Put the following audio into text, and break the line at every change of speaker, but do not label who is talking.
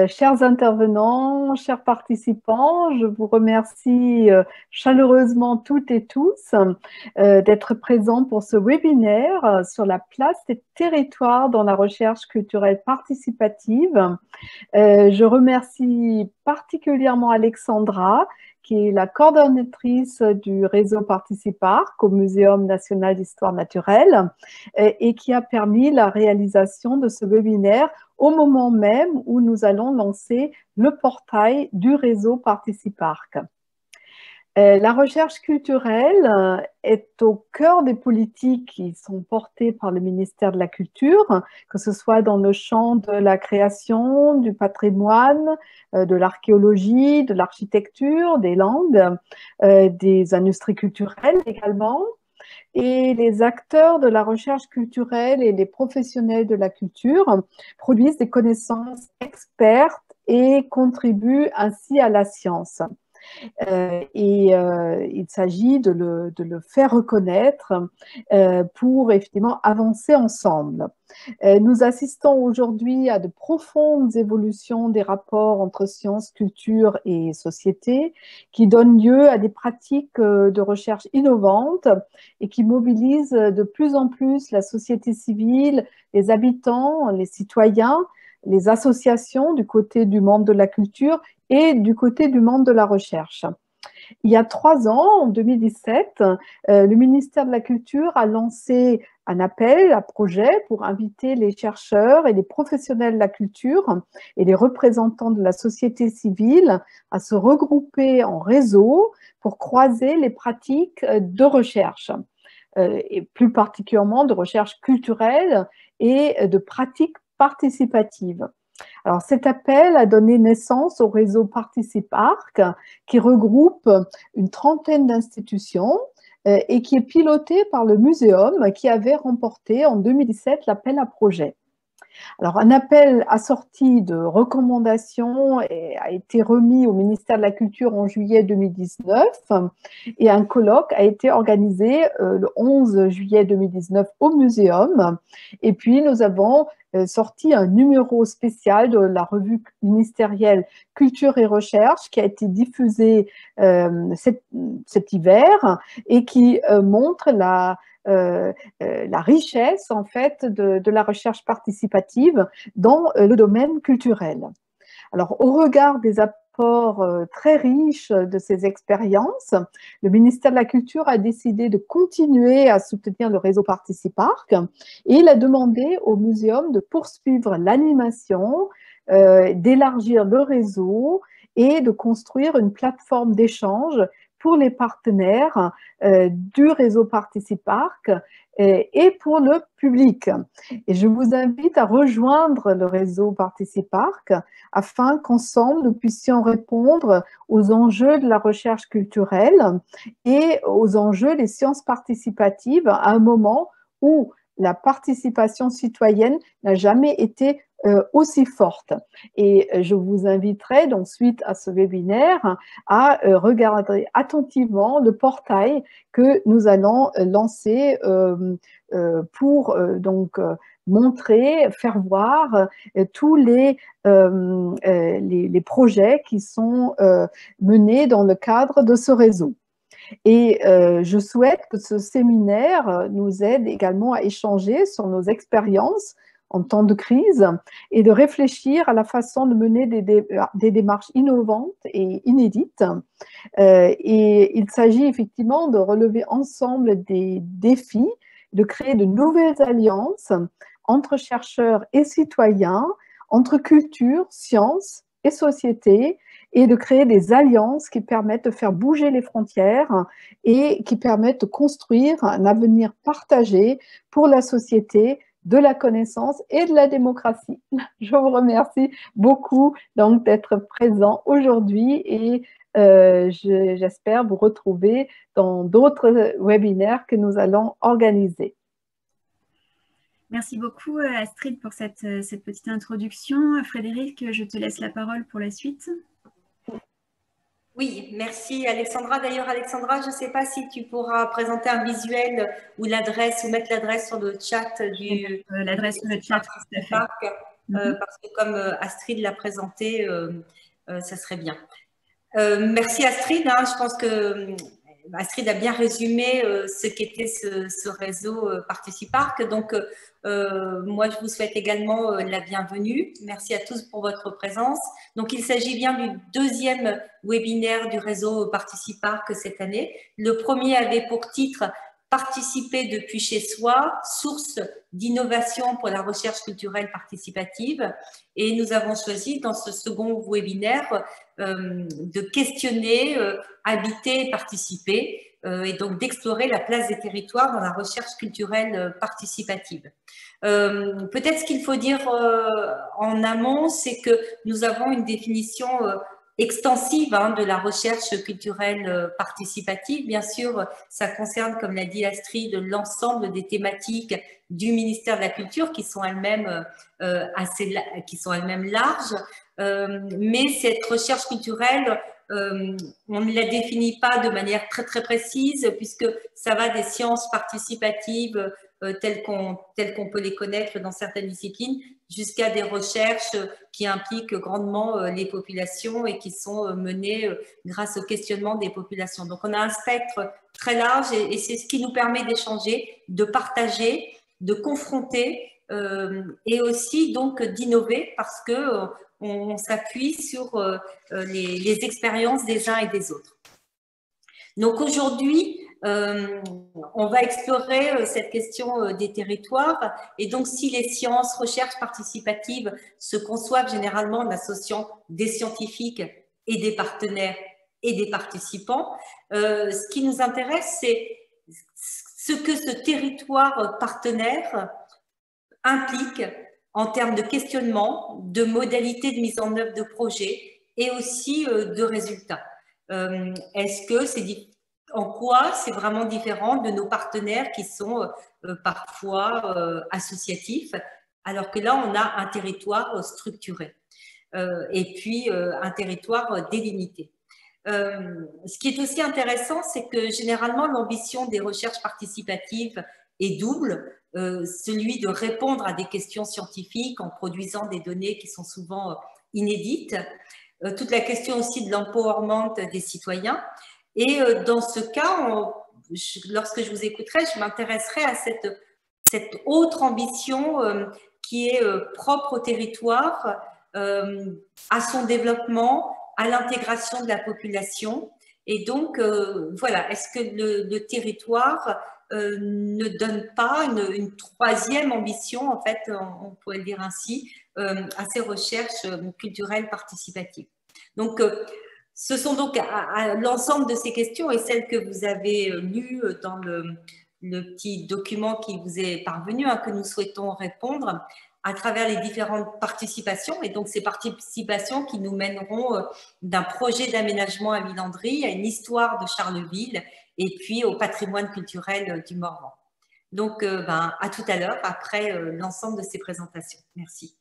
Chers intervenants, chers participants, je vous remercie chaleureusement toutes et tous d'être présents pour ce webinaire sur la place des territoires dans la recherche culturelle participative. Je remercie particulièrement Alexandra, qui est la coordonnatrice du réseau Participarc au Muséum national d'histoire naturelle et qui a permis la réalisation de ce webinaire au moment même où nous allons lancer le portail du réseau Participarc. La recherche culturelle est au cœur des politiques qui sont portées par le ministère de la Culture, que ce soit dans le champ de la création, du patrimoine, de l'archéologie, de l'architecture, des langues, des industries culturelles également. Et les acteurs de la recherche culturelle et les professionnels de la culture produisent des connaissances expertes et contribuent ainsi à la science. Il s'agit de le faire reconnaître pour effectivement avancer ensemble. Nous assistons aujourd'hui à de profondes évolutions des rapports entre sciences, culture et société qui donnent lieu à des pratiques de recherche innovantes et qui mobilisent de plus en plus la société civile, les habitants, les citoyens, les associations du côté du monde de la culture et du côté du monde de la recherche. Il y a 3 ans, en 2017, le ministère de la Culture a lancé un appel à projet pour inviter les chercheurs et les professionnels de la culture et les représentants de la société civile à se regrouper en réseau pour croiser les pratiques de recherche, et plus particulièrement de recherche culturelle et de pratiques participatives. Alors, cet appel a donné naissance au réseau Participarc qui regroupe une trentaine d'institutions et qui est piloté par le Muséum qui avait remporté en 2017 l'appel à projet. Alors, un appel assorti de recommandations a été remis au ministère de la Culture en juillet 2019 et un colloque a été organisé le 11 juillet 2019 au Muséum. Et puis, nous avons sorti un numéro spécial de la revue ministérielle Culture et Recherche qui a été diffusé cet hiver et qui montre la richesse en fait de la recherche participative dans le domaine culturel. Alors, au regard des apports très riches de ces expériences, le ministère de la Culture a décidé de continuer à soutenir le réseau Participarc et il a demandé au muséum de poursuivre l'animation, d'élargir le réseau et de construire une plateforme d'échange pour les partenaires du réseau Participarc et pour le public. Et je vous invite à rejoindre le réseau Participarc afin qu'ensemble nous puissions répondre aux enjeux de la recherche culturelle et aux enjeux des sciences participatives à un moment où la participation citoyenne n'a jamais été aussi forte. Et je vous inviterai donc suite à ce webinaire à regarder attentivement le portail que nous allons lancer pour donc montrer, faire voir tous les projets qui sont menés dans le cadre de ce réseau. Et je souhaite que ce séminaire nous aide également à échanger sur nos expériences en temps de crise et de réfléchir à la façon de mener des démarches innovantes et inédites. Et il s'agit effectivement de relever ensemble des défis, de créer de nouvelles alliances entre chercheurs et citoyens, entre culture, sciences et société, et de créer des alliances qui permettent de faire bouger les frontières et qui permettent de construire un avenir partagé pour la société, de la connaissance et de la démocratie. Je vous remercie beaucoup donc d'être présent aujourd'hui et j'espère vous retrouver dans d'autres webinaires que nous allons organiser.
Merci beaucoup Astrid pour cette petite introduction. Frédéric, je te laisse la parole pour la suite.
Oui, merci Alexandra. D'ailleurs, Alexandra, je ne sais pas si tu pourras présenter un visuel ou l'adresse ou mettre l'adresse sur le chat
l'adresse sur le chat.
parce que comme Astrid l'a présenté, ça serait bien. Merci Astrid, hein, je pense que Astrid a bien résumé ce qu'était ce réseau Participarc. Donc, moi, je vous souhaite également la bienvenue. Merci à tous pour votre présence. Donc, il s'agit bien du deuxième webinaire du réseau Participarc cette année. Le premier avait pour titre « Participer depuis chez soi, source d'innovation pour la recherche culturelle participative ». Et nous avons choisi dans ce second webinaire de questionner, habiter et participer, et donc d'explorer la place des territoires dans la recherche culturelle participative. Peut-être ce qu'il faut dire en amont, c'est que nous avons une définition extensive de la recherche culturelle participative. Bien sûr, ça concerne, comme l'a dit Astrid, l'ensemble des thématiques du ministère de la Culture qui sont elles-mêmes larges. Mais cette recherche culturelle, on ne la définit pas de manière très très précise puisque ça va des sciences participatives telles qu'on peut les connaître dans certaines disciplines jusqu'à des recherches qui impliquent grandement les populations et qui sont menées grâce au questionnement des populations. Donc on a un spectre très large et c'est ce qui nous permet d'échanger, de partager, de confronter et aussi donc d'innover parce que on s'appuie sur les expériences des uns et des autres. Donc aujourd'hui, on va explorer cette question des territoires et donc si les sciences, recherches participatives se conçoivent généralement en associant des scientifiques et des partenaires et des participants, ce qui nous intéresse, c'est ce que ce territoire partenaire implique en termes de questionnement, de modalités de mise en œuvre de projets et aussi de résultats. Est-ce que c'est en quoi c'est vraiment différent de nos partenaires qui sont parfois associatifs, alors que là, on a un territoire structuré et puis un territoire délimité. Ce qui est aussi intéressant, c'est que généralement, l'ambition des recherches participatives est double, celui de répondre à des questions scientifiques en produisant des données qui sont souvent inédites, toute la question aussi de l'empowerment des citoyens. Et dans ce cas, lorsque je vous écouterai, je m'intéresserai à cette autre ambition qui est propre au territoire, à son développement, à l'intégration de la population. Et donc, voilà, est-ce que le territoire ne donne pas une troisième ambition, en fait, on pourrait le dire ainsi, à ces recherches culturelles participatives. Donc, ce sont donc à l'ensemble de ces questions et celles que vous avez lues dans le petit document qui vous est parvenu, que nous souhaitons répondre à travers les différentes participations. Et donc, ces participations qui nous mèneront d'un projet d'aménagement à Villandry à une histoire de Charleville et puis au patrimoine culturel du Morvan. Donc, à tout à l'heure après l'ensemble de ces présentations. Merci.